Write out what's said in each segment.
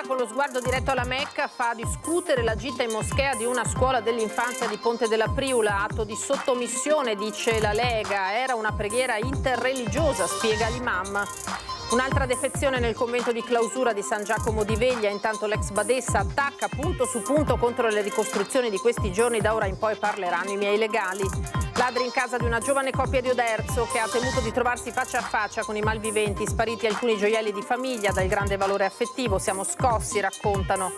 con lo sguardo diretto alla Mecca fa discutere la gita in moschea di una scuola dell'infanzia di Ponte della Priula. Atto di sottomissione, dice la Lega. Era una preghiera interreligiosa, spiega l'imam. Un'altra defezione nel convento di clausura di San Giacomo di Veglia. Intanto l'ex badessa attacca punto su punto contro le ricostruzioni di questi giorni. Da ora in poi parleranno i miei legali. Ladri in casa di una giovane coppia di Oderzo che ha temuto di trovarsi faccia a faccia con i malviventi. Spariti alcuni gioielli di famiglia dal grande valore affettivo. Siamo scossi, raccontano.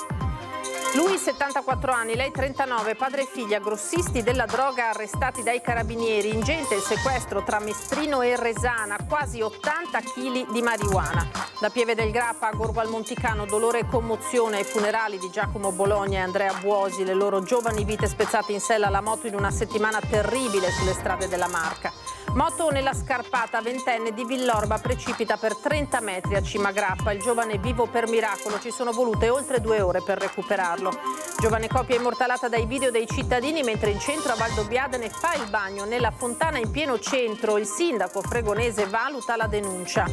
Lui 74 anni, lei 39, padre e figlia, grossisti della droga arrestati dai carabinieri. Ingente il sequestro tra Mestrino e Resana, quasi 80 kg di marijuana. Da Pieve del Grappa a Gorgo al Monticano, dolore e commozione ai funerali di Giacomo Bologna e Andrea Buosi, le loro giovani vite spezzate in sella alla moto in una settimana terribile sulle strade della Marca. Moto nella scarpata, ventenne di Villorba precipita per 30 metri a Cima Grappa. Il giovane vivo per miracolo, ci sono volute oltre 2 ore per recuperarlo. Giovane coppia immortalata dai video dei cittadini mentre in centro a Valdobbiadene fa il bagno nella fontana in pieno centro. Il sindaco fregonese valuta la denuncia.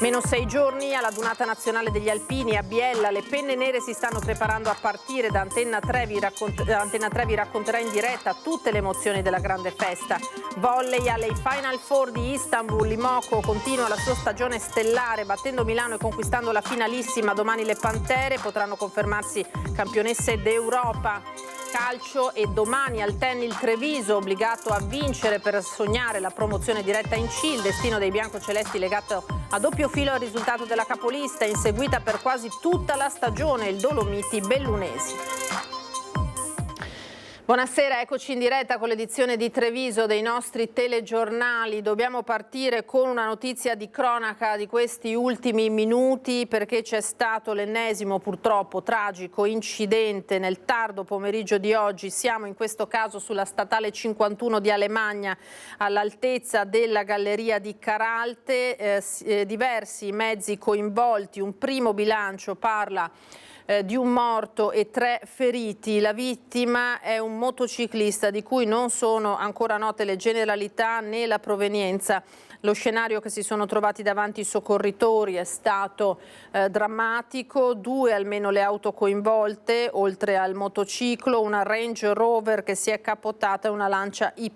Meno 6 giorni alla Dunata Nazionale degli Alpini a Biella. Le penne nere si stanno preparando a partire. Da Antenna 3 vi racconterà in diretta tutte le emozioni della grande festa. Volley alle Final Four di Istanbul. L'Imoco continua la sua stagione stellare battendo Milano e conquistando la finalissima. Domani le Pantere potranno confermarsi campionesse d'Europa. Calcio e domani al Ten il Treviso, obbligato a vincere per sognare la promozione diretta in C. Il destino dei biancocelesti legato a doppio filo al risultato della capolista, inseguita per quasi tutta la stagione, il Dolomiti Bellunesi. Buonasera, eccoci in diretta con l'edizione di Treviso dei nostri telegiornali. Dobbiamo partire con una notizia di cronaca di questi ultimi minuti perché c'è stato l'ennesimo purtroppo tragico incidente nel tardo pomeriggio di oggi. Siamo in questo caso sulla statale 51 di Alemagna all'altezza della galleria di Caralte. Diversi mezzi coinvolti, un primo bilancio parla di un morto e 3 feriti. La vittima è un motociclista di cui non sono ancora note le generalità né la provenienza. Lo scenario che si sono trovati davanti i soccorritori è stato drammatico. 2 almeno le auto coinvolte, oltre al motociclo, una Range Rover che si è capotata e una Lancia Y.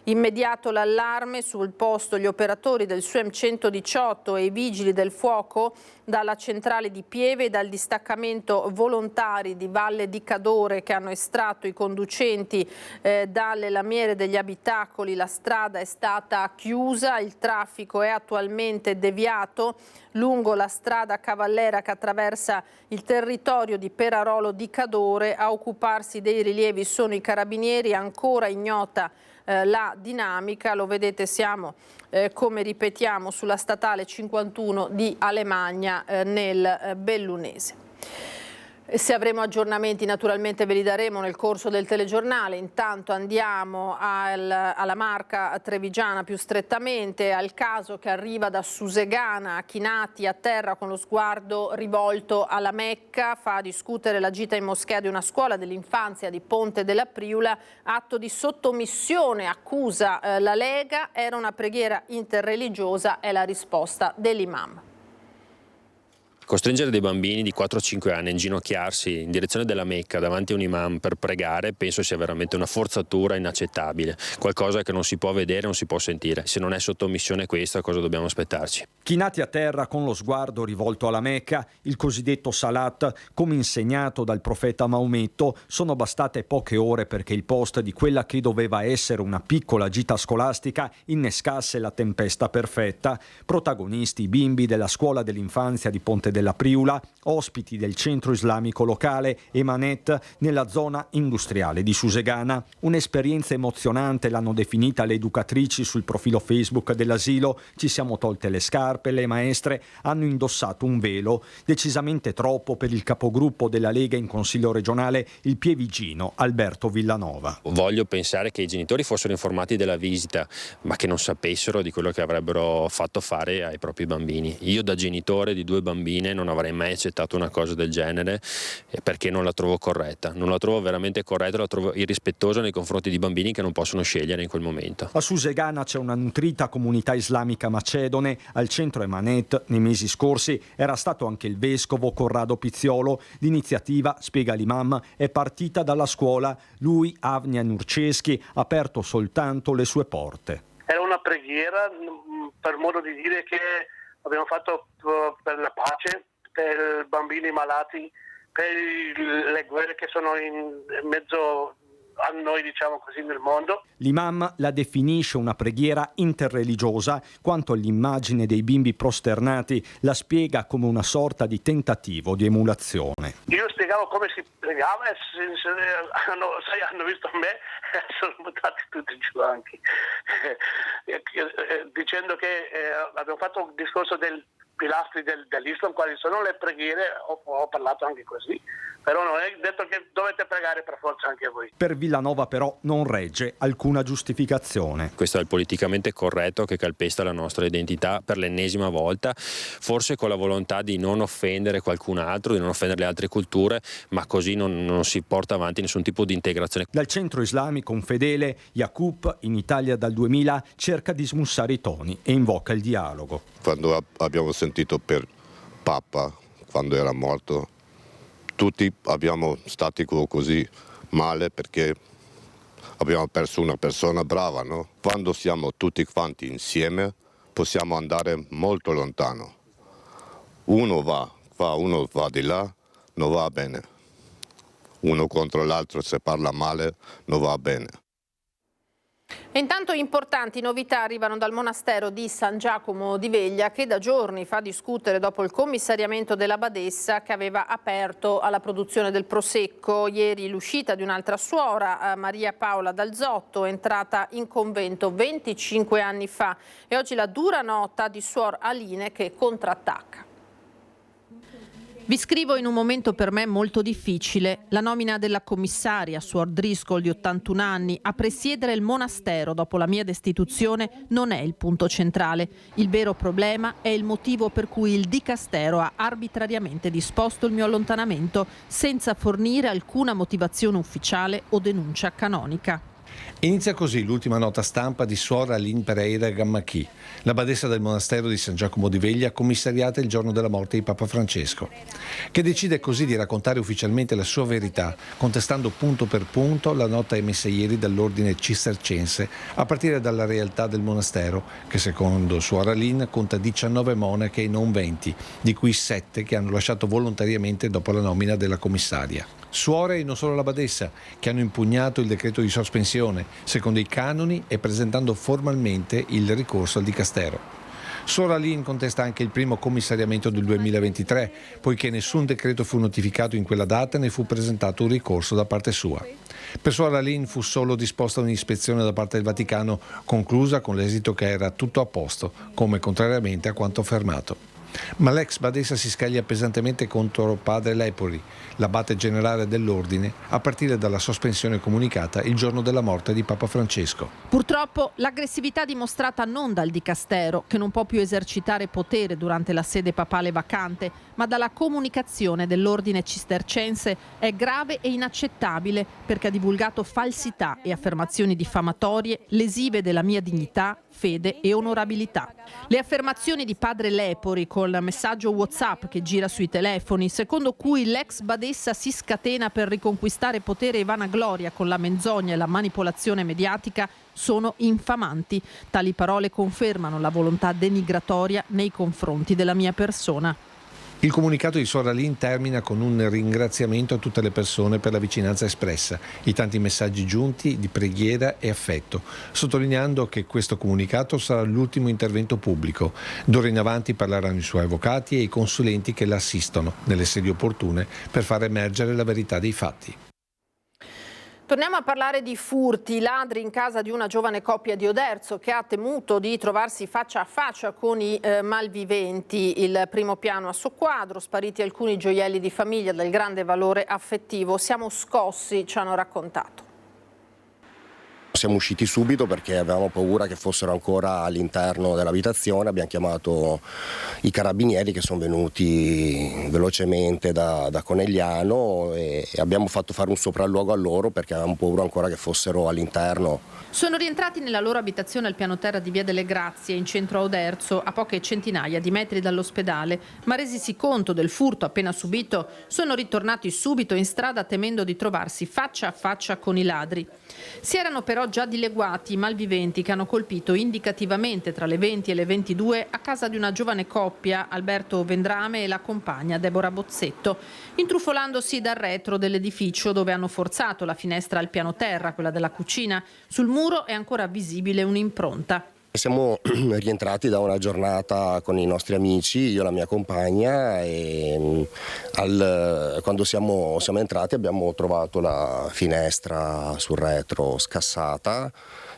Immediato l'allarme, sul posto gli operatori del SUEM 118 e i vigili del fuoco dalla centrale di Pieve e dal distaccamento volontari di Valle di Cadore che hanno estratto i conducenti dalle lamiere degli abitacoli. La strada è stata chiusa, il traffico è attualmente deviato lungo la strada Cavallera che attraversa il territorio di Perarolo di Cadore. A occuparsi dei rilievi sono i carabinieri, ancora ignota la dinamica. Lo vedete, siamo come ripetiamo sulla statale 51 di Alemagna nel Bellunese. Se avremo aggiornamenti naturalmente ve li daremo nel corso del telegiornale. Intanto andiamo alla Marca trevigiana più strettamente, al caso che arriva da Susegana, chinati a terra con lo sguardo rivolto alla Mecca. Fa discutere la gita in moschea di una scuola dell'infanzia di Ponte della Priula. Atto di sottomissione, accusa la Lega. Era una preghiera interreligiosa, è la risposta dell'imam. Costringere dei bambini di 4-5 anni a inginocchiarsi in direzione della Mecca davanti a un imam per pregare penso sia veramente una forzatura inaccettabile, qualcosa che non si può vedere, non si può sentire. Se non è sottomissione questa, cosa dobbiamo aspettarci? Chinati a terra con lo sguardo rivolto alla Mecca, il cosiddetto Salat, come insegnato dal profeta Maometto, sono bastate poche ore perché il post di quella che doveva essere una piccola gita scolastica innescasse la tempesta perfetta. Protagonisti i bimbi della scuola dell'infanzia di Ponte della Priula, ospiti del centro islamico locale Emanet nella zona industriale di Susegana. Un'esperienza emozionante l'hanno definita le educatrici sul profilo Facebook dell'asilo. Ci siamo tolte le scarpe, le maestre hanno indossato un velo, decisamente troppo per il capogruppo della Lega in Consiglio regionale, il pievigino Alberto Villanova. Voglio pensare che i genitori fossero informati della visita, ma che non sapessero di quello che avrebbero fatto fare ai propri bambini. Io da genitore di 2 bambine bambine, non avrei mai accettato una cosa del genere, perché non la trovo corretta, non la trovo veramente corretta, la trovo irrispettosa nei confronti di bambini che non possono scegliere in quel momento. A Susegana c'è una nutrita comunità islamica macedone, al centro Emanet nei mesi scorsi era stato anche il vescovo Corrado Pizziolo. L'iniziativa, spiega l'imam, è partita dalla scuola. Lui, Avnia Nurceschi, ha aperto soltanto le sue porte. Era una preghiera, per modo di dire, che abbiamo fatto per la pace, per i bambini malati, per le guerre che sono in mezzo a noi, diciamo così, nel mondo. L'imam la definisce una preghiera interreligiosa, quanto all'immagine dei bimbi prosternati la spiega come una sorta di tentativo di emulazione. Io spiegavo come si pregava e hanno visto me e sono buttati tutti giù anche, dicendo che abbiamo fatto un discorso del pilastri dell'Islam, quali sono le preghiere, ho parlato anche così, però non è detto che dovete pregare per forza anche voi. Per Villanova però non regge alcuna giustificazione. Questo è il politicamente corretto che calpesta la nostra identità per l'ennesima volta, forse con la volontà di non offendere qualcun altro, di non offendere le altre culture, ma così non si porta avanti nessun tipo di integrazione. Dal centro islamico un fedele, Yacoub, in Italia dal 2000, cerca di smussare i toni e invoca il dialogo. Quando abbiamo sentito per Papa, quando era morto, tutti abbiamo stati così male perché abbiamo perso una persona brava, no? Quando siamo tutti quanti insieme possiamo andare molto lontano. Uno va qua, uno va di là, non va bene. Uno contro l'altro, se parla male, non va bene. E intanto importanti novità arrivano dal monastero di San Giacomo di Veglia, che da giorni fa discutere dopo il commissariamento della badessa che aveva aperto alla produzione del prosecco. Ieri l'uscita di un'altra suora, Maria Paola Dalzotto, entrata in convento 25 anni fa, e oggi la dura nota di suor Aline che contrattacca. Vi scrivo in un momento per me molto difficile. La nomina della commissaria, suor Driscoll di 81 anni, a presiedere il monastero dopo la mia destituzione non è il punto centrale. Il vero problema è il motivo per cui il dicastero ha arbitrariamente disposto il mio allontanamento senza fornire alcuna motivazione ufficiale o denuncia canonica. Inizia così l'ultima nota stampa di suor Aline Pereira Gammachi, la badessa del monastero di San Giacomo di Veglia, commissariata il giorno della morte di Papa Francesco, che decide così di raccontare ufficialmente la sua verità, contestando punto per punto la nota emessa ieri dall'ordine cistercense, a partire dalla realtà del monastero, che secondo suor Aline conta 19 monache e non 20, di cui 7 che hanno lasciato volontariamente dopo la nomina della commissaria. Suore e non solo la badessa, che hanno impugnato il decreto di sospensione, secondo i canoni e presentando formalmente il ricorso al dicastero. Suor Aline contesta anche il primo commissariamento del 2023, poiché nessun decreto fu notificato in quella data né fu presentato un ricorso da parte sua. Per suor Aline fu solo disposta un'ispezione da parte del Vaticano, conclusa con l'esito che era tutto a posto, come contrariamente a quanto affermato. Ma l'ex badessa si scaglia pesantemente contro padre Lepori, l'abate generale dell'ordine, a partire dalla sospensione comunicata il giorno della morte di Papa Francesco. Purtroppo l'aggressività dimostrata non dal dicastero, che non può più esercitare potere durante la sede papale vacante, ma dalla comunicazione dell'ordine cistercense è grave e inaccettabile, perché ha divulgato falsità e affermazioni diffamatorie lesive della mia dignità, fede e onorabilità. Le affermazioni di padre Lepori col messaggio WhatsApp che gira sui telefoni, secondo cui l'ex badessa si scatena per riconquistare potere e vanagloria con la menzogna e la manipolazione mediatica, sono infamanti. Tali parole confermano la volontà denigratoria nei confronti della mia persona. Il comunicato di suor Aline termina con un ringraziamento a tutte le persone per la vicinanza espressa, i tanti messaggi giunti di preghiera e affetto, sottolineando che questo comunicato sarà l'ultimo intervento pubblico. D'ora in avanti parleranno i suoi avvocati e i consulenti che la assistono, nelle sedi opportune, per far emergere la verità dei fatti. Torniamo a parlare di furti, ladri in casa di una giovane coppia di Oderzo che ha temuto di trovarsi faccia a faccia con i malviventi. Il primo piano a soqquadro, spariti alcuni gioielli di famiglia del grande valore affettivo. Siamo scossi, ci hanno raccontato. Siamo usciti subito perché avevamo paura che fossero ancora all'interno dell'abitazione, abbiamo chiamato i carabinieri che sono venuti velocemente da Conegliano e abbiamo fatto fare un sopralluogo a loro perché avevamo paura ancora che fossero all'interno. Sono rientrati nella loro abitazione al piano terra di Via delle Grazie, in centro a Oderzo, a poche centinaia di metri dall'ospedale, ma resisi conto del furto appena subito, sono ritornati subito in strada temendo di trovarsi faccia a faccia con i ladri. Si erano però già dileguati i malviventi che hanno colpito indicativamente tra le 20 e le 22 a casa di una giovane coppia, Alberto Vendrame e la compagna Deborah Bozzetto, intrufolandosi dal retro dell'edificio dove hanno forzato la finestra al piano terra, quella della cucina. Sul muro è ancora visibile un'impronta. Siamo rientrati da una giornata con i nostri amici, io e la mia compagna, e quando siamo entrati abbiamo trovato la finestra sul retro scassata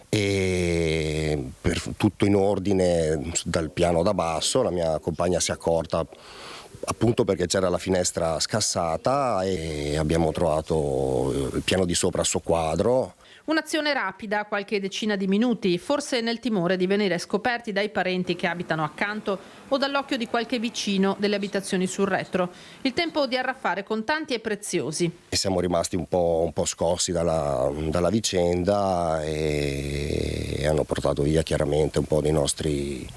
e tutto in ordine dal piano da basso. La mia compagna si è accorta appunto perché c'era la finestra scassata e abbiamo trovato il piano di sopra a suo quadro. Un'azione rapida, qualche decina di minuti, forse nel timore di venire scoperti dai parenti che abitano accanto o dall'occhio di qualche vicino delle abitazioni sul retro. Il tempo di arraffare contanti e preziosi. E siamo rimasti un po' scossi dalla vicenda e hanno portato via chiaramente un po' dei nostri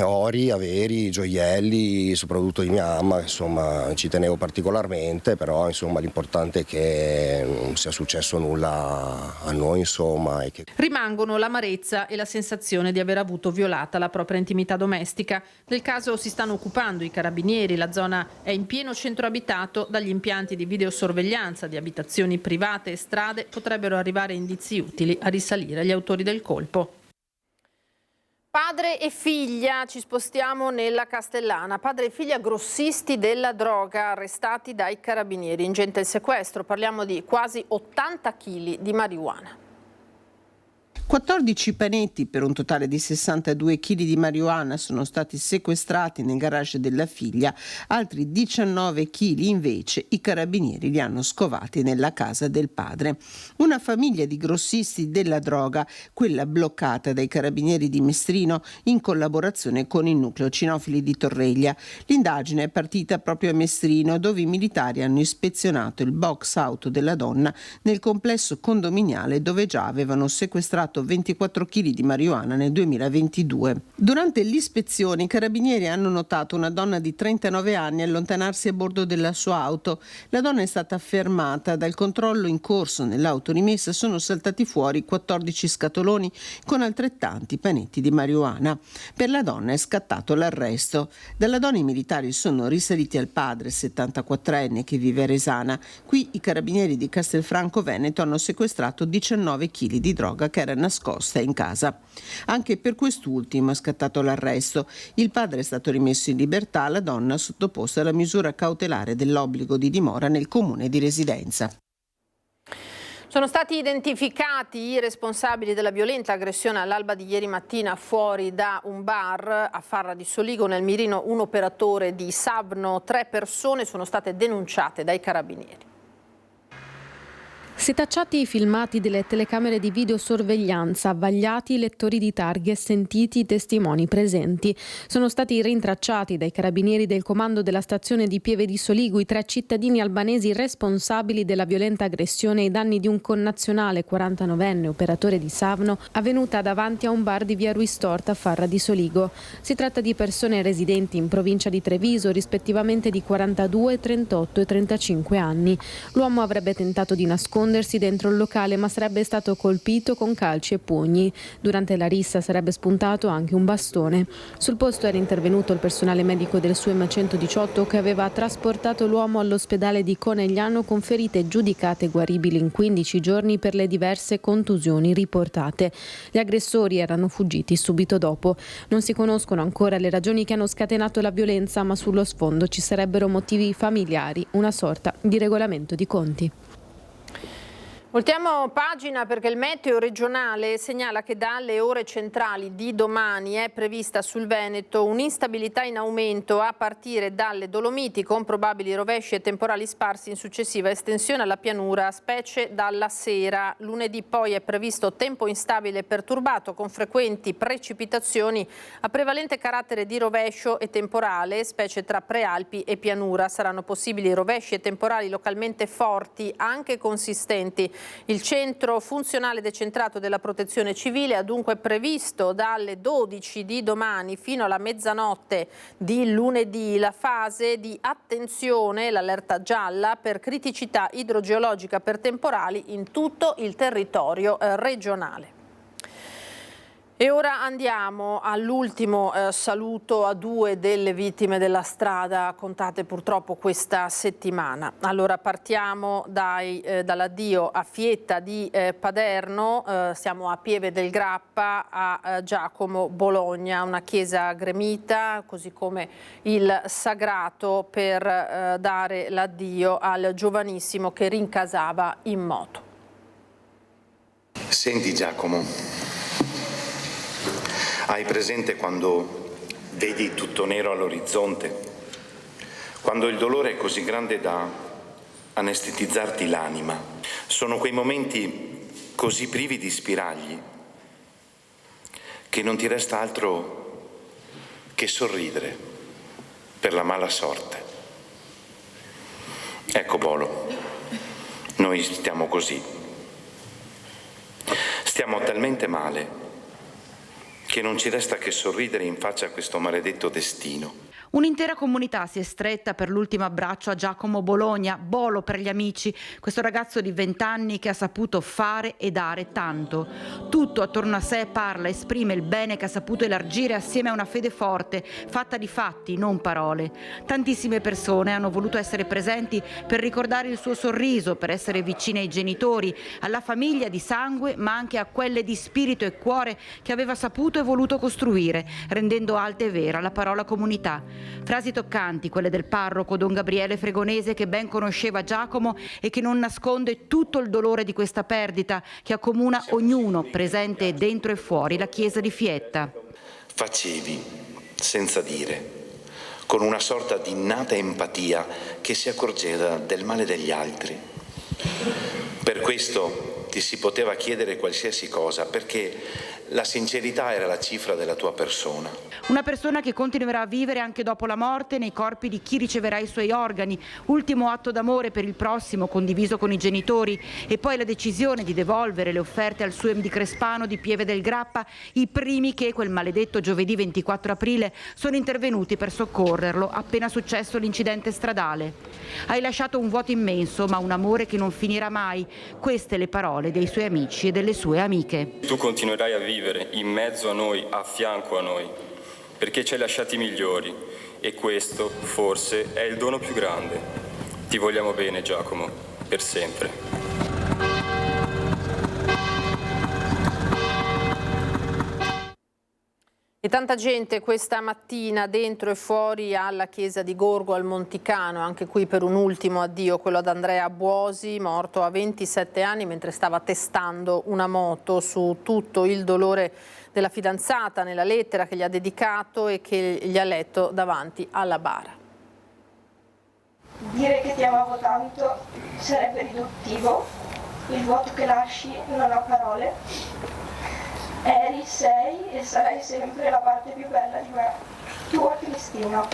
ori, averi, gioielli, soprattutto di mia mamma, insomma ci tenevo particolarmente, però insomma l'importante è che non sia successo nulla a noi, insomma. Rimangono l'amarezza e la sensazione di aver avuto violata la propria intimità domestica. Del caso si stanno occupando i carabinieri, la zona è in pieno centro abitato, dagli impianti di videosorveglianza di abitazioni private e strade potrebbero arrivare indizi utili a risalire agli autori del colpo. Padre e figlia, ci spostiamo nella Castellana. Padre e figlia grossisti della droga arrestati dai carabinieri. Ingente il sequestro, parliamo di quasi 80 kg di marijuana. 14 panetti per un totale di 62 kg di marijuana sono stati sequestrati nel garage della figlia, altri 19 kg invece i carabinieri li hanno scovati nella casa del padre. Una famiglia di grossisti della droga, quella bloccata dai carabinieri di Mestrino in collaborazione con il nucleo cinofili di Torreglia. L'indagine è partita proprio a Mestrino, dove i militari hanno ispezionato il box auto della donna nel complesso condominiale dove già avevano sequestrato 24 kg di marijuana nel 2022. Durante l'ispezione i carabinieri hanno notato una donna di 39 anni allontanarsi a bordo della sua auto. La donna è stata fermata. Dal controllo in corso nell'auto rimessa sono saltati fuori 14 scatoloni con altrettanti panetti di marijuana. Per la donna è scattato l'arresto. Dalla donna i militari sono risaliti al padre, 74enne, che vive a Resana. Qui i carabinieri di Castelfranco Veneto hanno sequestrato 19 kg di droga che era nascosta in casa. Anche per quest'ultimo è scattato l'arresto. Il padre è stato rimesso in libertà, la donna sottoposta alla misura cautelare dell'obbligo di dimora nel comune di residenza. Sono stati identificati i responsabili della violenta aggressione all'alba di ieri mattina fuori da un bar a Farra di Soligo, nel mirino un operatore di Savno. 3 persone sono state denunciate dai carabinieri. Setacciati i filmati delle telecamere di videosorveglianza, vagliati i lettori di targhe e sentiti i testimoni presenti. Sono stati rintracciati dai carabinieri del comando della stazione di Pieve di Soligo i 3 cittadini albanesi responsabili della violenta aggressione ai danni di un connazionale 49enne operatore di Savno avvenuta davanti a un bar di via Ruistorta a Farra di Soligo. Si tratta di persone residenti in provincia di Treviso, rispettivamente di 42, 38 e 35 anni. L'uomo avrebbe tentato di nascondersi dentro il locale, ma sarebbe stato colpito con calci e pugni. Durante la rissa sarebbe spuntato anche un bastone. Sul posto era intervenuto il personale medico del SUEM 118 che aveva trasportato l'uomo all'ospedale di Conegliano con ferite giudicate guaribili in 15 giorni per le diverse contusioni riportate. Gli aggressori erano fuggiti subito dopo. Non si conoscono ancora le ragioni che hanno scatenato la violenza, ma sullo sfondo ci sarebbero motivi familiari, una sorta di regolamento di conti. Voltiamo pagina perché il meteo regionale segnala che dalle ore centrali di domani è prevista sul Veneto un'instabilità in aumento a partire dalle Dolomiti con probabili rovesci e temporali sparsi in successiva estensione alla pianura, specie dalla sera. Lunedì poi è previsto tempo instabile e perturbato con frequenti precipitazioni a prevalente carattere di rovescio e temporale, specie tra prealpi e pianura. Saranno possibili rovesci e temporali localmente forti, anche consistenti. Il centro funzionale decentrato della Protezione Civile ha dunque previsto dalle 12 di domani fino alla mezzanotte di lunedì la fase di attenzione, l'allerta gialla per criticità idrogeologica per temporali in tutto il territorio regionale. E ora andiamo all'ultimo saluto a 2 delle vittime della strada contate purtroppo questa settimana. Allora partiamo dall'addio a Fietta di Paderno, siamo a Pieve del Grappa, a Giacomo Bologna, una chiesa gremita, così come il sagrato per dare l'addio al giovanissimo che rincasava in moto. Senti Giacomo, hai presente quando vedi tutto nero all'orizzonte? Quando il dolore è così grande da anestetizzarti l'anima? Sono quei momenti così privi di spiragli che non ti resta altro che sorridere per la mala sorte. Ecco Bolo, noi stiamo così. Stiamo talmente male che non ci resta che sorridere in faccia a questo maledetto destino. Un'intera comunità si è stretta per l'ultimo abbraccio a Giacomo Bologna, Bolo per gli amici, questo ragazzo di 20 anni che ha saputo fare e dare tanto. Tutto attorno a sé parla, esprime il bene che ha saputo elargire assieme a una fede forte, fatta di fatti, non parole. Tantissime persone hanno voluto essere presenti per ricordare il suo sorriso, per essere vicine ai genitori, alla famiglia di sangue, ma anche a quelle di spirito e cuore che aveva saputo e voluto costruire, rendendo alta e vera la parola comunità. Frasi toccanti, quelle del parroco Don Gabriele Fregonese, che ben conosceva Giacomo e che non nasconde tutto il dolore di questa perdita che accomuna ognuno, presente dentro e fuori la chiesa di Fietta. Facevi, senza dire, con una sorta di innata empatia che si accorgeva del male degli altri. Per questo ti si poteva chiedere qualsiasi cosa, perché la sincerità era la cifra della tua persona. Una persona che continuerà a vivere anche dopo la morte nei corpi di chi riceverà i suoi organi, ultimo atto d'amore per il prossimo condiviso con i genitori, e poi la decisione di devolvere le offerte al suo di Crespano di Pieve del Grappa, i primi che quel maledetto giovedì 24 aprile sono intervenuti per soccorrerlo appena successo l'incidente stradale. Hai lasciato un vuoto immenso, ma un amore che non finirà mai. Queste le parole dei suoi amici e delle sue amiche. Tu continuerai a vivere in mezzo a noi, a fianco a noi, perché ci hai lasciati migliori e questo, forse, è il dono più grande. Ti vogliamo bene, Giacomo, per sempre. E tanta gente questa mattina dentro e fuori alla chiesa di Gorgo al Monticano, anche qui per un ultimo addio, quello ad Andrea Buosi, morto a 27 anni mentre stava testando una moto, su tutto il dolore della fidanzata nella lettera che gli ha dedicato e che gli ha letto davanti alla bara. Dire che ti amavo tanto sarebbe riduttivo, il vuoto che lasci non ha parole. Eri, sei e sarai sempre la parte più bella di me. Tua Cristina.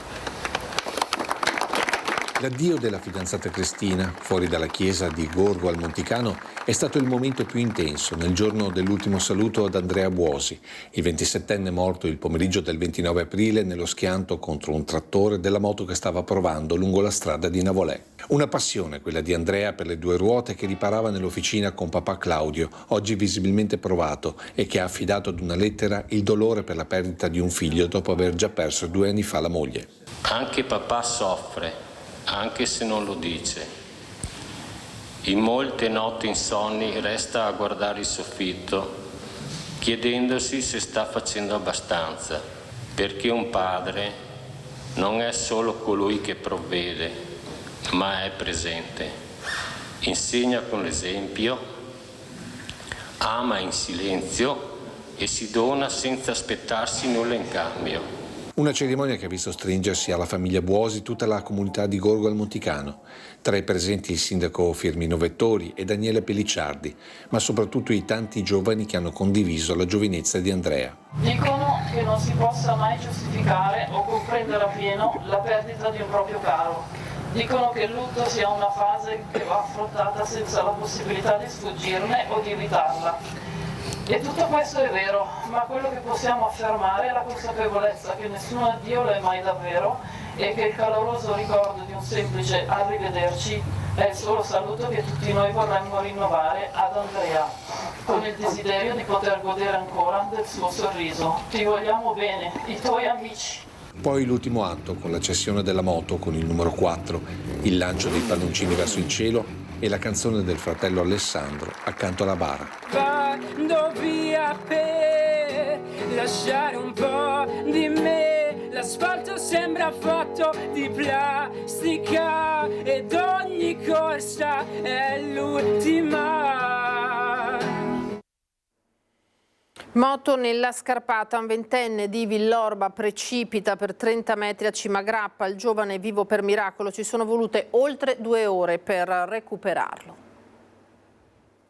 L'addio della fidanzata Cristina, fuori dalla chiesa di Gorgo al Monticano, è stato il momento più intenso nel giorno dell'ultimo saluto ad Andrea Buosi, il 27enne morto il pomeriggio del 29 aprile nello schianto contro un trattore della moto che stava provando lungo la strada di Navolè. Una passione, quella di Andrea per le due ruote, che riparava nell'officina con papà Claudio, oggi visibilmente provato, e che ha affidato ad una lettera il dolore per la perdita di un figlio dopo aver già perso 2 anni fa la moglie. Anche papà soffre, anche se non lo dice. In molte notti insonni resta a guardare il soffitto, chiedendosi se sta facendo abbastanza, perché un padre non è solo colui che provvede, ma è presente. Insegna con l'esempio, ama in silenzio e si dona senza aspettarsi nulla in cambio. Una cerimonia che ha visto stringersi alla famiglia Buosi tutta la comunità di Gorgo al Monticano. Tra i presenti il sindaco Firmino Vettori e Daniele Pellicciardi, ma soprattutto i tanti giovani che hanno condiviso la giovinezza di Andrea. Dicono che non si possa mai giustificare o comprendere appieno la perdita di un proprio caro. Dicono che il lutto sia una fase che va affrontata senza la possibilità di sfuggirne o di evitarla. E tutto questo è vero, ma quello che possiamo affermare è la consapevolezza che nessun addio lo è mai davvero e che il caloroso ricordo di un semplice arrivederci è il solo saluto che tutti noi vorremmo rinnovare ad Andrea, con il desiderio di poter godere ancora del suo sorriso. Ti vogliamo bene, i tuoi amici. Poi l'ultimo atto con la cessione della moto con il numero 4, il lancio dei palloncini verso il cielo e la canzone del fratello Alessandro accanto alla bara. Vado via per lasciare un po' di me, l'asfalto sembra fatto di plastica ed ogni corsa è l'ultima. Moto nella scarpata, un ventenne di Villorba precipita per 30 metri a Cimagrappa, il giovane è vivo per miracolo, ci sono volute oltre 2 ore per recuperarlo.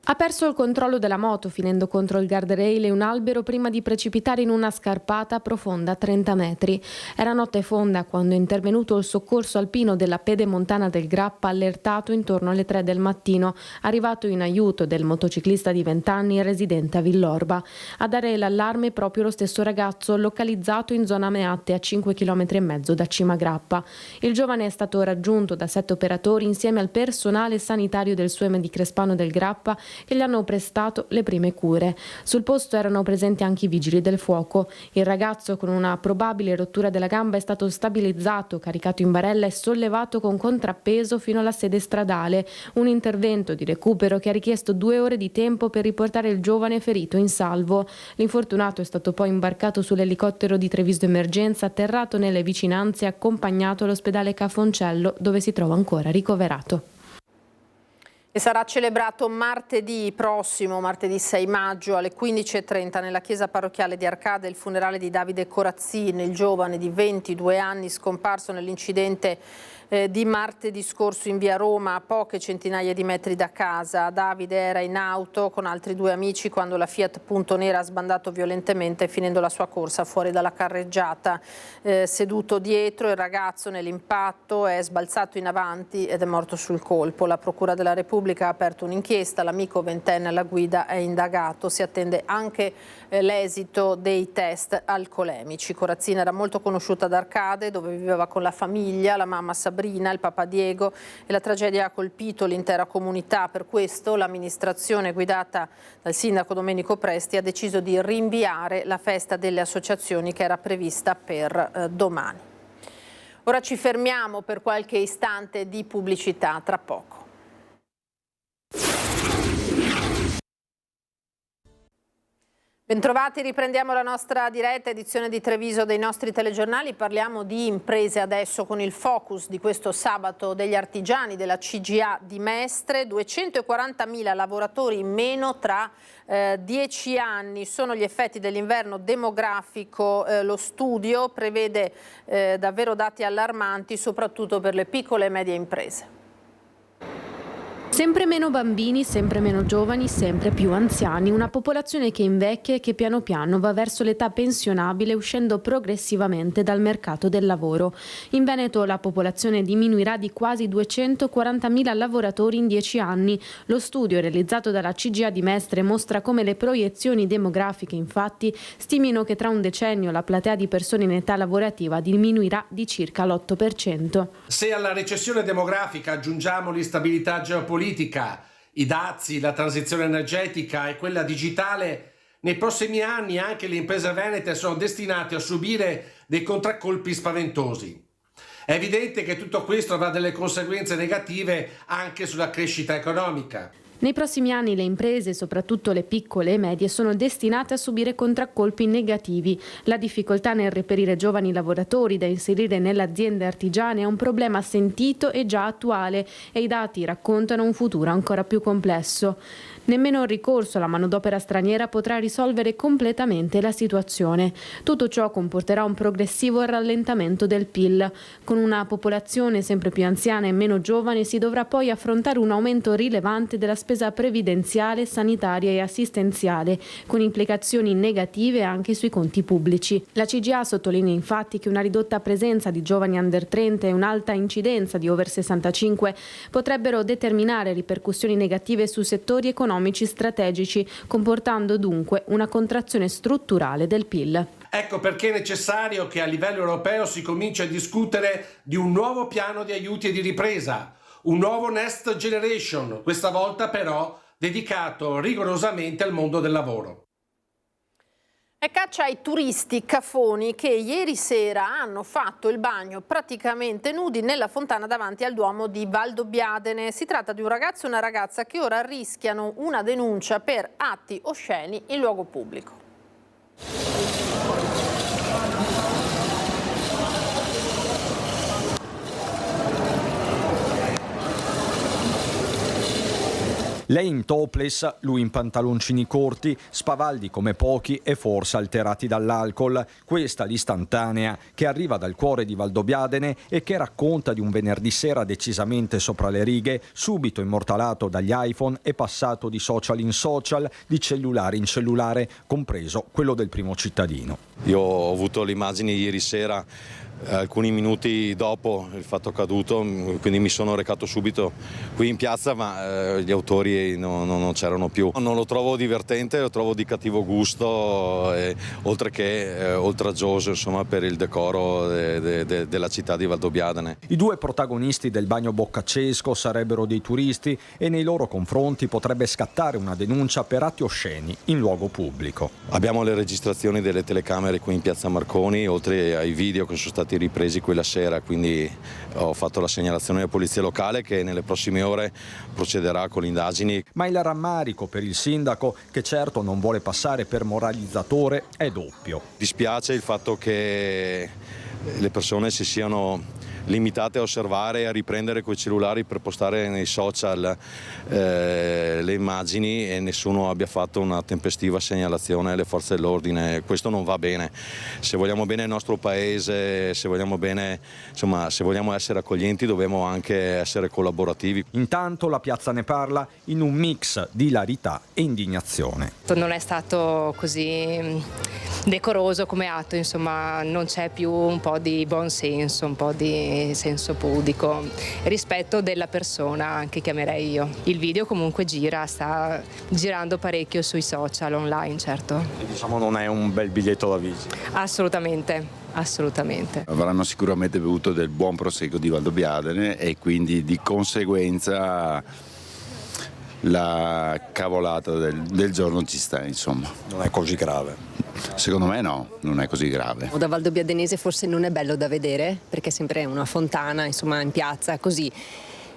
Ha perso il controllo della moto finendo contro il guardrail e un albero prima di precipitare in una scarpata profonda 30 metri. Era notte fonda quando è intervenuto il soccorso alpino della Pedemontana del Grappa, allertato intorno alle 3 del mattino, arrivato in aiuto del motociclista di 20 anni residente a Villorba. A dare l'allarme proprio lo stesso ragazzo localizzato in zona Meatte a 5,5 km da Cimagrappa. Il giovane è stato raggiunto da 7 operatori insieme al personale sanitario del SUEM di Crespano del Grappa che gli hanno prestato le prime cure. Sul posto erano presenti anche i vigili del fuoco. Il ragazzo con una probabile rottura della gamba è stato stabilizzato, caricato in barella e sollevato con contrappeso fino alla sede stradale. Un intervento di recupero che ha richiesto 2 ore di tempo per riportare il giovane ferito in salvo. L'infortunato è stato poi imbarcato sull'elicottero di Treviso Emergenza, atterrato nelle vicinanze e accompagnato all'ospedale Cafoncello, dove si trova ancora ricoverato. E sarà celebrato martedì prossimo, martedì 6 maggio alle 15:30 nella chiesa parrocchiale di Arcade il funerale di Davide Corazzini, il giovane di 22 anni scomparso nell'incidente di martedì scorso in via Roma, a poche centinaia di metri da casa. Davide era in auto con altri 2 amici quando la Fiat Punto Nera ha sbandato violentemente finendo la sua corsa fuori dalla carreggiata. Seduto dietro, il ragazzo nell'impatto è sbalzato in avanti ed è morto sul colpo. La Procura della Repubblica ha aperto un'inchiesta, l'amico ventenne alla guida è indagato, si attende anche l'esito dei test alcolemici. Corazzini era molto conosciuta ad Arcade, dove viveva con la famiglia, la mamma Sabrina, il papà Diego, e la tragedia ha colpito l'intera comunità. Per questo l'amministrazione guidata dal sindaco Domenico Presti ha deciso di rinviare la festa delle associazioni che era prevista per domani. Ora ci fermiamo per qualche istante di pubblicità, tra poco. Bentrovati, riprendiamo la nostra diretta edizione di Treviso dei nostri telegiornali. Parliamo di imprese adesso con il focus di questo sabato degli artigiani della CGA di Mestre. 240.000 lavoratori in meno tra 10 anni. Sono gli effetti dell'inverno demografico. Lo studio prevede davvero dati allarmanti, soprattutto per le piccole e medie imprese. Sempre meno bambini, sempre meno giovani, sempre più anziani, una popolazione che invecchia e che piano piano va verso l'età pensionabile uscendo progressivamente dal mercato del lavoro. In Veneto la popolazione diminuirà di quasi 240.000 lavoratori in 10 anni. Lo studio realizzato dalla CGA di Mestre mostra come le proiezioni demografiche infatti stimino che tra un decennio la platea di persone in età lavorativa diminuirà di circa l'8%. Se alla recessione demografica aggiungiamo l'instabilità geopolitica, i dazi, la transizione energetica e quella digitale, nei prossimi anni anche le imprese venete sono destinate a subire dei contraccolpi spaventosi. È evidente che tutto questo avrà delle conseguenze negative anche sulla crescita economica. Nei prossimi anni le imprese, soprattutto le piccole e medie, sono destinate a subire contraccolpi negativi. La difficoltà nel reperire giovani lavoratori da inserire nelle aziende artigiane è un problema sentito e già attuale, e i dati raccontano un futuro ancora più complesso. Nemmeno il ricorso alla manodopera straniera potrà risolvere completamente la situazione. Tutto ciò comporterà un progressivo rallentamento del PIL. Con una popolazione sempre più anziana e meno giovane si dovrà poi affrontare un aumento rilevante della spesa previdenziale, sanitaria e assistenziale, con implicazioni negative anche sui conti pubblici. La CGIA sottolinea infatti che una ridotta presenza di giovani under 30 e un'alta incidenza di over 65 potrebbero determinare ripercussioni negative su settori economici strategici, comportando dunque una contrazione strutturale del PIL. Ecco perché è necessario che a livello europeo si cominci a discutere di un nuovo piano di aiuti e di ripresa, un nuovo Next Generation, questa volta però dedicato rigorosamente al mondo del lavoro. E caccia ai turisti cafoni che ieri sera hanno fatto il bagno praticamente nudi nella fontana davanti al Duomo di Valdobbiadene. Si tratta di un ragazzo e una ragazza che ora rischiano una denuncia per atti osceni in luogo pubblico. Lei in topless, lui in pantaloncini corti, spavaldi come pochi e forse alterati dall'alcol. Questa l'istantanea che arriva dal cuore di Valdobbiadene e che racconta di un venerdì sera decisamente sopra le righe, subito immortalato dagli iPhone e passato di social in social, di cellulare in cellulare, compreso quello del Primo Cittadino. Io ho avuto le immagini ieri sera, alcuni minuti dopo il fatto accaduto, quindi mi sono recato subito qui in piazza, ma gli autori non c'erano più. Non lo trovo divertente, lo trovo di cattivo gusto, oltre che oltraggioso, insomma, per il decoro della città di Valdobbiadene. I due protagonisti del bagno Boccacesco sarebbero dei turisti e nei loro confronti potrebbe scattare una denuncia per atti osceni in luogo pubblico. Abbiamo le registrazioni delle telecamere qui in piazza Marconi, oltre ai video che sono stati ripresi quella sera, quindi ho fatto la segnalazione alla polizia locale che nelle prossime ore procederà con le indagini. Ma il rammarico per il sindaco, che certo non vuole passare per moralizzatore, è doppio. Dispiace il fatto che le persone si siano limitate a osservare e a riprendere quei cellulari per postare nei social le immagini e nessuno abbia fatto una tempestiva segnalazione alle forze dell'ordine. Questo non va bene. Se vogliamo bene il nostro paese, se vogliamo bene, insomma, se vogliamo essere accoglienti, dobbiamo anche essere collaborativi. Intanto la piazza ne parla in un mix di ilarità e indignazione. Non è stato così decoroso come atto, insomma, non c'è più un po' di buon senso, un po' di senso pudico, rispetto della persona, anche chiamerei io. Il video comunque sta girando parecchio sui social online, certo. E diciamo non è un bel biglietto da visita. Assolutamente. Avranno sicuramente bevuto del buon prosecco di Valdobbiadene e quindi di conseguenza la cavolata del giorno ci sta, insomma. Non è così grave. Secondo me no, non è così grave. Da valdobbiadenese forse non è bello da vedere, perché è sempre una fontana, insomma, in piazza, così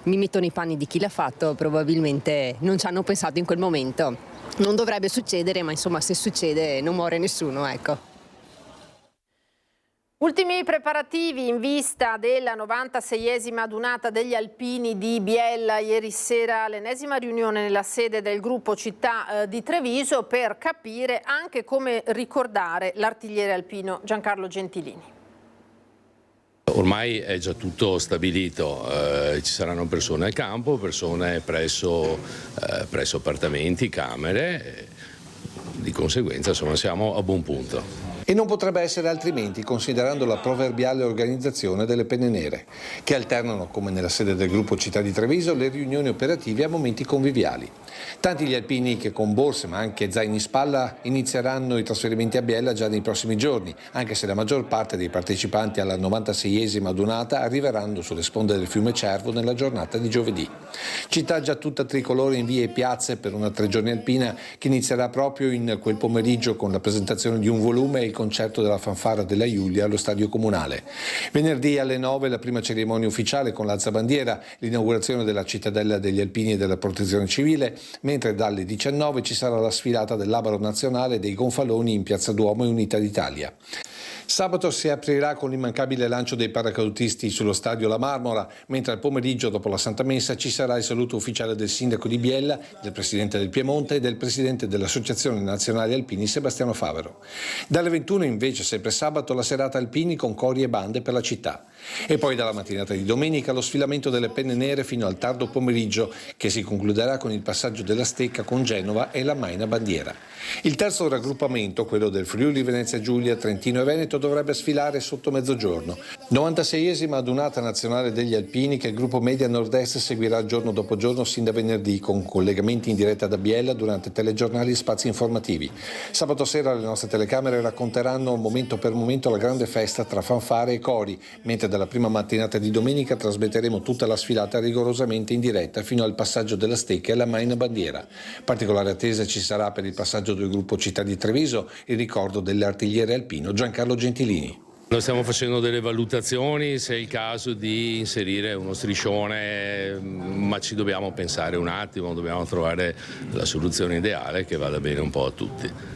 mi metto nei panni di chi l'ha fatto, probabilmente non ci hanno pensato in quel momento. Non dovrebbe succedere, ma insomma se succede non muore nessuno, ecco. Ultimi preparativi in vista della 96esima adunata degli alpini di Biella. Ieri sera l'ennesima riunione nella sede del gruppo Città di Treviso per capire anche come ricordare l'artigliere alpino Giancarlo Gentilini. Ormai è già tutto stabilito, ci saranno persone al campo, persone presso appartamenti, camere, di conseguenza insomma siamo a buon punto. E non potrebbe essere altrimenti, considerando la proverbiale organizzazione delle penne nere, che alternano, come nella sede del gruppo Città di Treviso, le riunioni operative a momenti conviviali. Tanti gli alpini che con borse ma anche zaini in spalla inizieranno i trasferimenti a Biella già nei prossimi giorni, anche se la maggior parte dei partecipanti alla 96esima adunata arriveranno sulle sponde del fiume Cervo nella giornata di giovedì. Città già tutta tricolore in vie e piazze per una 3 giorni alpina che inizierà proprio in quel pomeriggio con la presentazione di un volume e il concerto della fanfara della Giulia allo Stadio Comunale. Venerdì alle 9 la prima cerimonia ufficiale con l'alzabandiera, l'inaugurazione della cittadella degli Alpini e della Protezione Civile, mentre dalle 19 ci sarà la sfilata dell'Abaro Nazionale dei Gonfaloni in Piazza Duomo e Unità d'Italia. Sabato si aprirà con l'immancabile lancio dei paracadutisti sullo stadio La Marmora, mentre al pomeriggio, dopo la Santa Messa, ci sarà il saluto ufficiale del sindaco di Biella, del presidente del Piemonte e del presidente dell'Associazione Nazionale Alpini Sebastiano Favero. Dalle 21 invece, sempre sabato, la serata Alpini con cori e bande per la città. E poi dalla mattinata di domenica lo sfilamento delle penne nere fino al tardo pomeriggio, che si concluderà con il passaggio della stecca con Genova e la Maina Bandiera. Il terzo raggruppamento, quello del Friuli Venezia Giulia, Trentino e Veneto, dovrebbe sfilare sotto mezzogiorno. 96esima adunata nazionale degli Alpini che il gruppo Media Nord-Est seguirà giorno dopo giorno sin da venerdì, con collegamenti in diretta da Biella durante telegiornali e spazi informativi. Sabato sera le nostre telecamere racconteranno momento per momento la grande festa tra fanfare e cori, mentre dalla prima mattinata di domenica trasmetteremo tutta la sfilata rigorosamente in diretta fino al passaggio della stecca e la Maina Bandiera. Particolare attesa ci sarà per il passaggio del gruppo Città di Treviso il ricordo dell'artigliere alpino Giancarlo Gentilini. Noi stiamo facendo delle valutazioni se è il caso di inserire uno striscione, ma ci dobbiamo pensare un attimo, dobbiamo trovare la soluzione ideale che vada bene un po' a tutti.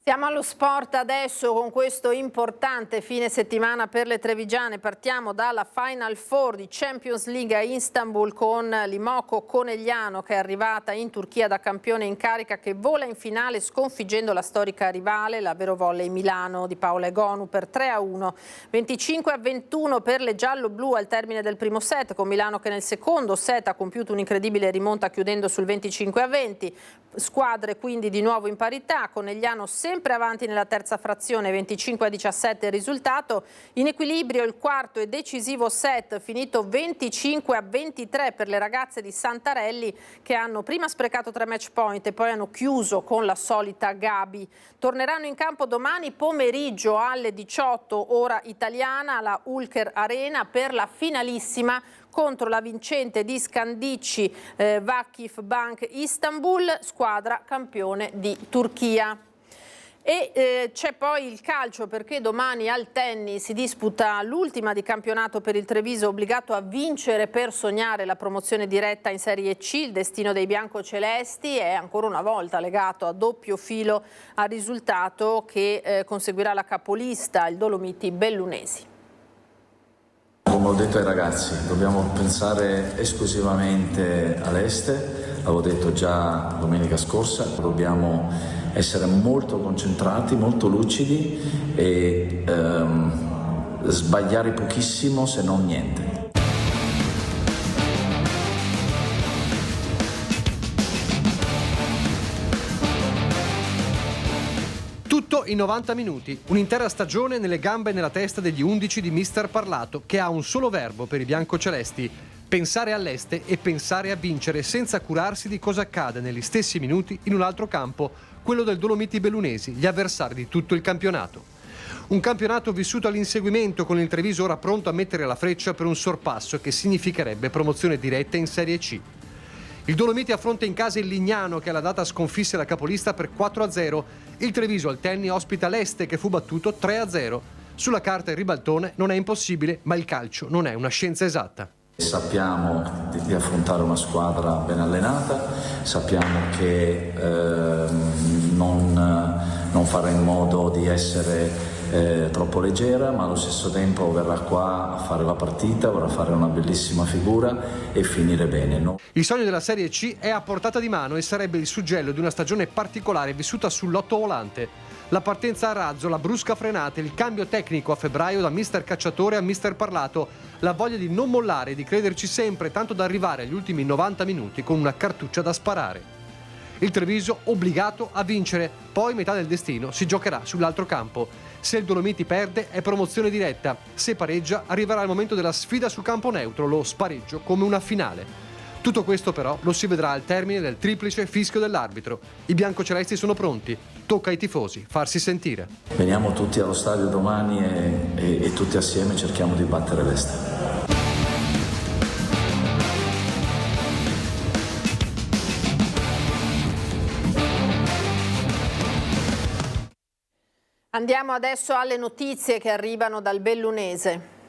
Siamo allo sport adesso con questo importante fine settimana per le trevigiane. Partiamo dalla Final Four di Champions League a Istanbul con l'Imoco Conegliano che è arrivata in Turchia da campione in carica, che vola in finale sconfiggendo la storica rivale, la Vero Volley Milano di Paola Egonu per 3-1. 25-21 per le giallo-blu al termine del primo set, con Milano che nel secondo set ha compiuto un'incredibile rimonta chiudendo sul 25-20. Squadre quindi di nuovo in parità, Conegliano sempre avanti nella terza frazione, 25-17 il risultato. In equilibrio il quarto e decisivo set, finito 25-23 per le ragazze di Santarelli, che hanno prima sprecato 3 match point e poi hanno chiuso con la solita Gabi. Torneranno in campo domani pomeriggio alle 18 ora italiana alla Ulker Arena per la finalissima contro la vincente di Scandicci Vakif Bank Istanbul, squadra campione di Turchia. E c'è poi il calcio, perché domani al tennis si disputa l'ultima di campionato per il Treviso, obbligato a vincere per sognare la promozione diretta in Serie C. Il destino dei biancocelesti è ancora una volta legato a doppio filo al risultato che conseguirà la capolista, il Dolomiti Bellunesi. Come ho detto ai ragazzi, dobbiamo pensare esclusivamente all'Este, l'avevo detto già domenica scorsa, dobbiamo essere molto concentrati, molto lucidi e sbagliare pochissimo, se non niente. Tutto in 90 minuti, un'intera stagione nelle gambe e nella testa degli 11 di Mister Parlato, che ha un solo verbo per i biancocelesti: pensare all'Este e pensare a vincere, senza curarsi di cosa accade negli stessi minuti in un altro campo, quello del Dolomiti Bellunesi, gli avversari di tutto il campionato. Un campionato vissuto all'inseguimento, con il Treviso ora pronto a mettere la freccia per un sorpasso che significherebbe promozione diretta in Serie C. Il Dolomiti affronta in casa il Lignano, che alla data sconfisse la capolista per 4-0. Il Treviso al Tenni ospita l'Este, che fu battuto 3-0. Sulla carta il ribaltone non è impossibile, ma il calcio non è una scienza esatta. Sappiamo di affrontare una squadra ben allenata, sappiamo che non farà in modo di essere troppo leggera, ma allo stesso tempo verrà qua a fare la partita, vorrà fare una bellissima figura e finire bene, no? Il sogno della Serie C è a portata di mano e sarebbe il suggello di una stagione particolare vissuta sull'otto volante. La partenza a razzo, la brusca frenata, il cambio tecnico a febbraio da mister Cacciatore a mister Parlato, la voglia di non mollare e di crederci sempre, tanto da arrivare agli ultimi 90 minuti con una cartuccia da sparare. Il Treviso obbligato a vincere, poi metà del destino si giocherà sull'altro campo. Se il Dolomiti perde è promozione diretta, se pareggia arriverà il momento della sfida su campo neutro, lo spareggio come una finale. Tutto questo però lo si vedrà al termine del triplice fischio dell'arbitro. I biancocelesti sono pronti, tocca ai tifosi farsi sentire. Veniamo tutti allo stadio domani e tutti assieme cerchiamo di battere l'Este. Andiamo adesso alle notizie che arrivano dal Bellunese.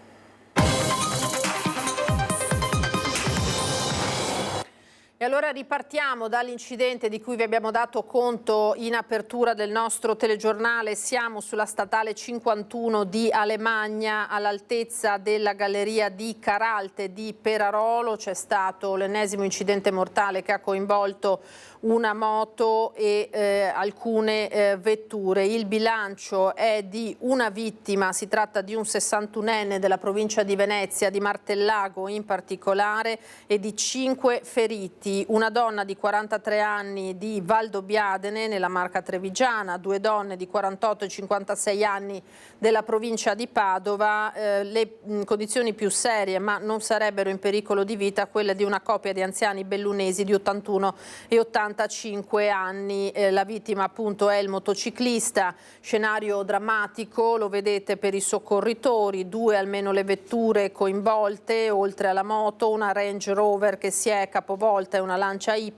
E allora ripartiamo dall'incidente di cui vi abbiamo dato conto in apertura del nostro telegiornale. Siamo sulla statale 51 di Alemagna, all'altezza della galleria di Caralte di Perarolo. C'è stato l'ennesimo incidente mortale che ha coinvolto una moto e alcune vetture. Il bilancio è di una vittima, si tratta di un 61enne della provincia di Venezia, di Martellago in particolare, e di 5 feriti. Una donna di 43 anni di Valdobbiadene nella Marca Trevigiana, 2 donne di 48 e 56 anni della provincia di Padova. Le condizioni più serie, ma non sarebbero in pericolo di vita, quelle di una coppia di anziani bellunesi di 81 e 85 anni. La vittima appunto è il motociclista. Scenario drammatico, lo vedete per i soccorritori, 2 almeno le vetture coinvolte, oltre alla moto una Range Rover che si è capovolta e una Lancia Y.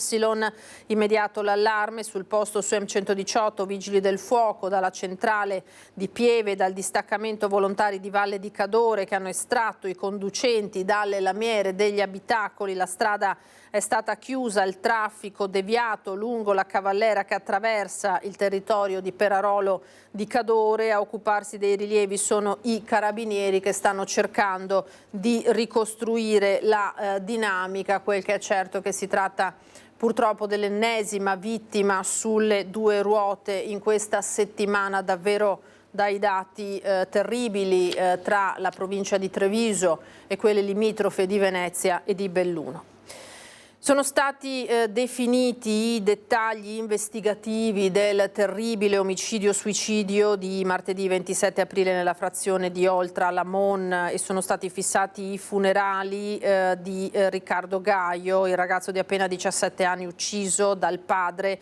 Immediato l'allarme sul posto su M118, vigili del fuoco dalla centrale di Pieve, dal distaccamento volontari di Valle di Cadore che hanno estratto i conducenti dalle lamiere degli abitacoli. La strada è stata chiusa, il traffico deviato lungo la Cavallera che attraversa il territorio di Perarolo di Cadore. A occuparsi dei rilievi sono i carabinieri che stanno cercando di ricostruire la dinamica. Quel che è certo è che si tratta purtroppo dell'ennesima vittima sulle 2 ruote in questa settimana, davvero dai dati terribili tra la provincia di Treviso e quelle limitrofe di Venezia e di Belluno. Sono stati definiti i dettagli investigativi del terribile omicidio-suicidio di martedì 27 aprile nella frazione di Oltra Lamon e sono stati fissati i funerali di Riccardo Gaio, il ragazzo di appena 17 anni ucciso dal padre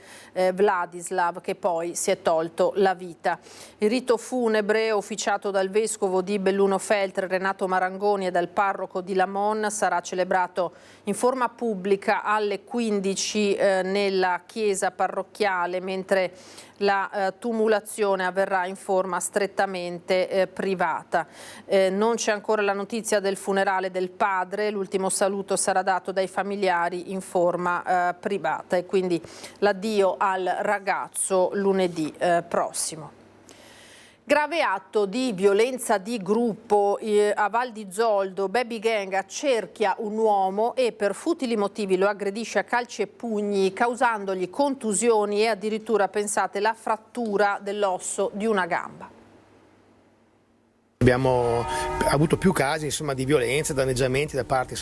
Vladislav, che poi si è tolto la vita. Il rito funebre officiato dal vescovo di Belluno Feltre Renato Marangoni e dal parroco di Lamon sarà celebrato in forma pubblica alle 15 nella chiesa parrocchiale, mentre la tumulazione avverrà in forma strettamente privata. Non c'è ancora la notizia del funerale del padre, l'ultimo saluto sarà dato dai familiari in forma privata e quindi l'addio al ragazzo lunedì prossimo. Grave atto di violenza di gruppo a Val di Zoldo. Baby Gang accerchia un uomo e per futili motivi lo aggredisce a calci e pugni, causandogli contusioni e addirittura, pensate, la frattura dell'osso di una gamba. Abbiamo avuto più casi di violenza, danneggiamenti da parte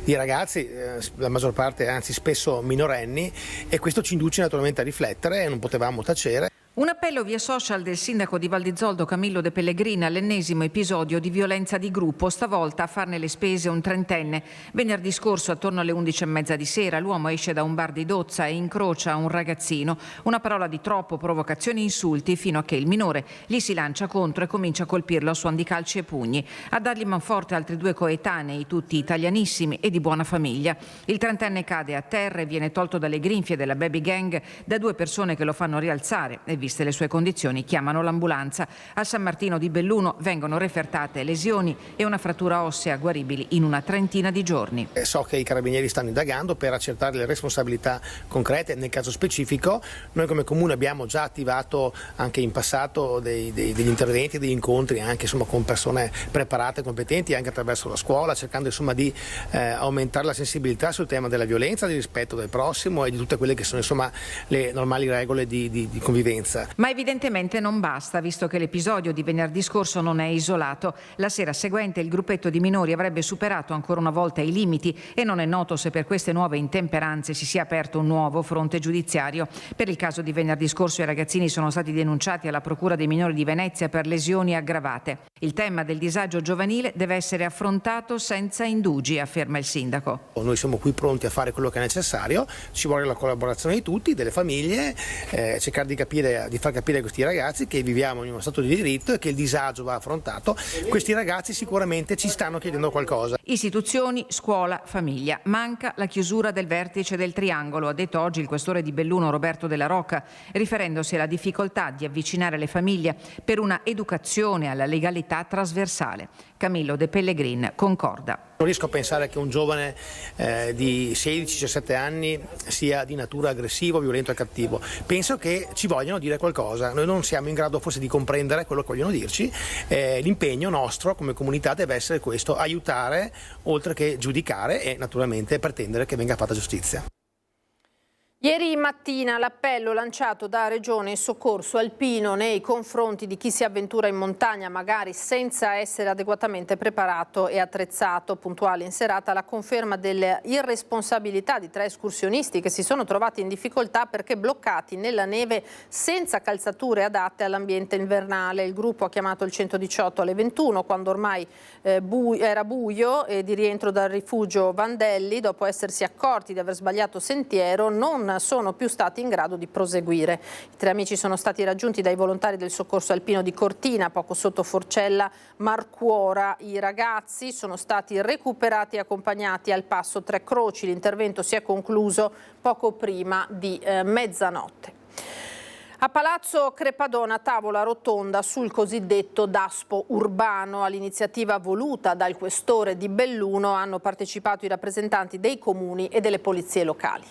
di ragazzi, la maggior parte anzi spesso minorenni, e questo ci induce naturalmente a riflettere e non potevamo tacere. Un appello via social del sindaco di Val di Zoldo Camillo De Pellegrini all'ennesimo episodio di violenza di gruppo, stavolta a farne le spese un trentenne. Venerdì scorso attorno alle 11:30 di sera l'uomo esce da un bar di Dozza e incrocia un ragazzino. Una parola di troppo, provocazioni e insulti, fino a che il minore gli si lancia contro e comincia a colpirlo a suon di calci e pugni. A dargli manforte altri 2 coetanei, tutti italianissimi e di buona famiglia. Il trentenne cade a terra e viene tolto dalle grinfie della Baby Gang da 2 persone che lo fanno rialzare e viste le sue condizioni chiamano l'ambulanza. Al San Martino di Belluno vengono refertate lesioni e una frattura ossea guaribili in una trentina di giorni. So che i carabinieri stanno indagando per accertare le responsabilità concrete. Nel caso specifico noi come comune abbiamo già attivato anche in passato degli interventi, degli incontri anche con persone preparate e competenti anche attraverso la scuola, cercando di aumentare la sensibilità sul tema della violenza, del rispetto del prossimo e di tutte quelle che sono le normali regole di convivenza. Ma evidentemente non basta, visto che l'episodio di venerdì scorso non è isolato. La sera seguente il gruppetto di minori avrebbe superato ancora una volta i limiti e non è noto se per queste nuove intemperanze si sia aperto un nuovo fronte giudiziario. Per il caso di venerdì scorso i ragazzini sono stati denunciati alla Procura dei minori di Venezia per lesioni aggravate. Il tema del disagio giovanile deve essere affrontato senza indugi, afferma il sindaco. Noi siamo qui pronti a fare quello che è necessario, ci vuole la collaborazione di tutti, delle famiglie, cercare di far capire a questi ragazzi che viviamo in uno stato di diritto e che il disagio va affrontato. Questi ragazzi sicuramente ci stanno chiedendo qualcosa. Istituzioni, scuola, famiglia. Manca la chiusura del vertice del triangolo, ha detto oggi il questore di Belluno Roberto Della Rocca, riferendosi alla difficoltà di avvicinare le famiglie per una educazione alla legalità trasversale. Camillo De Pellegrin concorda. Non riesco a pensare che un giovane di 16-17 anni sia di natura aggressivo, violento e cattivo. Penso che ci vogliono dire qualcosa. Noi non siamo in grado forse di comprendere quello che vogliono dirci. L'impegno nostro come comunità deve essere questo: aiutare oltre che giudicare e naturalmente pretendere che venga fatta giustizia. Ieri mattina l'appello lanciato da Regione e Soccorso Alpino nei confronti di chi si avventura in montagna magari senza essere adeguatamente preparato e attrezzato. Puntuale in serata la conferma delle irresponsabilità di 3 escursionisti che si sono trovati in difficoltà perché bloccati nella neve senza calzature adatte all'ambiente invernale. Il gruppo ha chiamato il 118 alle 21 quando ormai era buio e di rientro dal rifugio Vandelli, dopo essersi accorti di aver sbagliato sentiero, non sono più stati in grado di proseguire. I 3 amici sono stati raggiunti dai volontari del soccorso alpino di Cortina, poco sotto Forcella Marcuora. I ragazzi sono stati recuperati e accompagnati al passo Tre Croci. L'intervento si è concluso poco prima di mezzanotte. A Palazzo Crepadona tavola rotonda sul cosiddetto DASPO urbano. All'iniziativa voluta dal questore di Belluno hanno partecipato i rappresentanti dei comuni e delle polizie locali.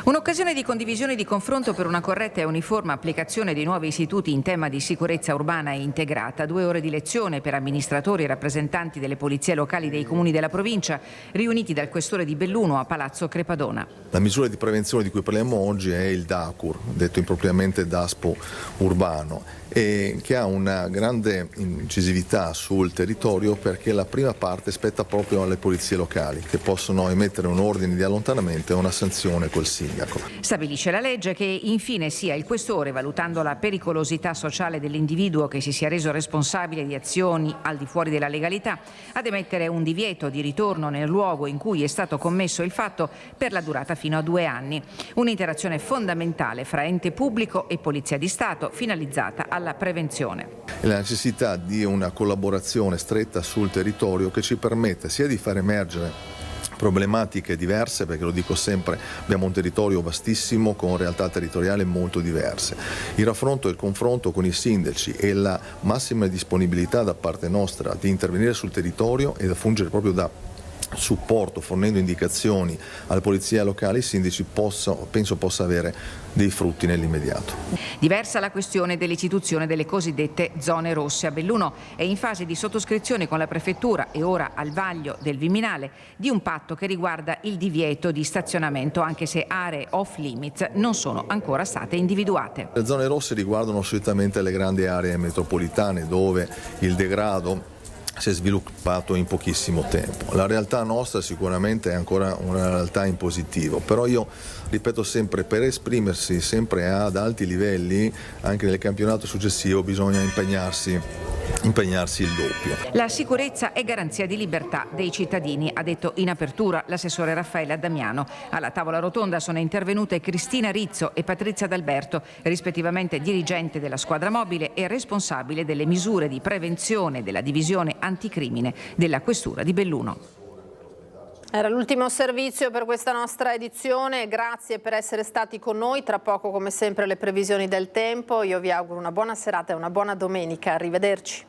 Un'occasione di condivisione e di confronto per una corretta e uniforme applicazione dei nuovi istituti in tema di sicurezza urbana e integrata. 2 ore di lezione per amministratori e rappresentanti delle polizie locali dei comuni della provincia, riuniti dal questore di Belluno a Palazzo Crepadona. La misura di prevenzione di cui parliamo oggi è il DACUR, detto impropriamente DASPO urbano, e che ha una grande incisività sul territorio perché la prima parte spetta proprio alle polizie locali, che possono emettere un ordine di allontanamento e una sanzione col sindaco. Stabilisce la legge che infine sia il questore, valutando la pericolosità sociale dell'individuo che si sia reso responsabile di azioni al di fuori della legalità, ad emettere un divieto di ritorno nel luogo in cui è stato commesso il fatto per la durata fino a 2 anni. Un'interazione fondamentale fra ente pubblico e Polizia di Stato finalizzata alla prevenzione. E la necessità di una collaborazione stretta sul territorio che ci permette sia di far emergere problematiche diverse, perché lo dico sempre, abbiamo un territorio vastissimo con realtà territoriali molto diverse. Il raffronto e il confronto con i sindaci e la massima disponibilità da parte nostra di intervenire sul territorio e da fungere proprio da supporto, fornendo indicazioni alle polizie locali, i sindaci penso possa avere dei frutti nell'immediato. Diversa la questione dell'istituzione delle cosiddette zone rosse. A Belluno è in fase di sottoscrizione con la prefettura e ora al vaglio del Viminale di un patto che riguarda il divieto di stazionamento, anche se aree off limits non sono ancora state individuate. Le zone rosse riguardano solitamente le grandi aree metropolitane dove il degrado si è sviluppato in pochissimo tempo. La realtà nostra sicuramente è ancora una realtà in positivo, però io ripeto sempre, per esprimersi sempre ad alti livelli, anche nel campionato successivo bisogna impegnarsi il doppio. La sicurezza è garanzia di libertà dei cittadini, ha detto in apertura l'assessore Raffaella Damiano. Alla tavola rotonda sono intervenute Cristina Rizzo e Patrizia D'Alberto, rispettivamente dirigente della squadra mobile e responsabile delle misure di prevenzione della divisione anticrimine della questura di Belluno. Era l'ultimo servizio per questa nostra edizione, grazie per essere stati con noi. Tra poco come sempre le previsioni del tempo, io vi auguro una buona serata e una buona domenica, arrivederci.